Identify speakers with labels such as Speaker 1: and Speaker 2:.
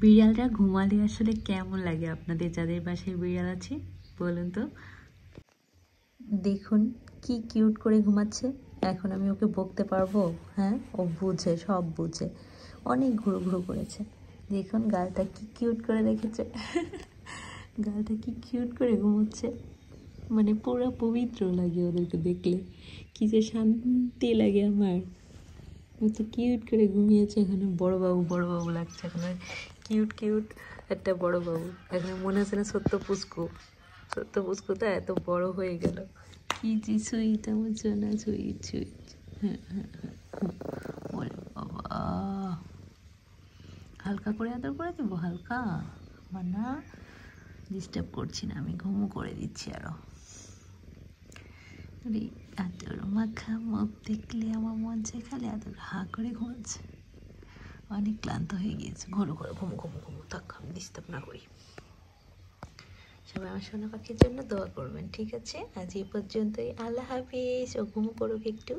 Speaker 1: বিড়ালটা ঘুমালে আসলে কেমন লাগে আপনাদের যাদের বাসায় বিড়াল আছে বলুন তো। দেখুন কি কিউট করে ঘুমাচ্ছে। এখন আমি ওকে বকতে পারবো? হ্যাঁ, ও বুঝে, সব বুঝে। অনেক ঘুরো ঘুরো করেছে। দেখুন গালটা কি কিউট করে রেখেছে। গালটা কি কিউট করে ঘুমোচ্ছে, মানে পুরো পবিত্র লাগে ওদেরকে দেখলে। কি যে শান্তি লাগে আমার। তো কিউট করে ঘুমিয়েছে। এখানে বড় বাবু লাগছে। এখানে কিউট কিউট একটা বড় বাবু। এখানে মনে হচ্ছে না সত্য পুষ্কুটা এত বড় হয়ে গেল। কি যে সুইট আমার সোনা, সুইট সুইট। হ্যাঁ হ্যাঁ হ্যাঁ, ওরে বাবা, হালকা করে আদর করে দেবো, হালকা মানা। ডিস্টার্ব করছি না আমি, ঘুমো করে দিচ্ছি আরো। আদর মাখা মুখ দেখলে আমার মন চায় খালি আদর। হা করে ঘুমাচ্ছে, অনেক ক্লান্ত হয়ে গিয়েছে। ঘুরো ঘুরো, ঘুমো থাক, আমি ডিস্টার্ব না করি। সবাই আমার সোনা পাখির জন্য দোয়া করবেন, ঠিক আছে? আজ এই পর্যন্তই। আল্লাহ হাফিজ। ও ঘুমো করুক একটু।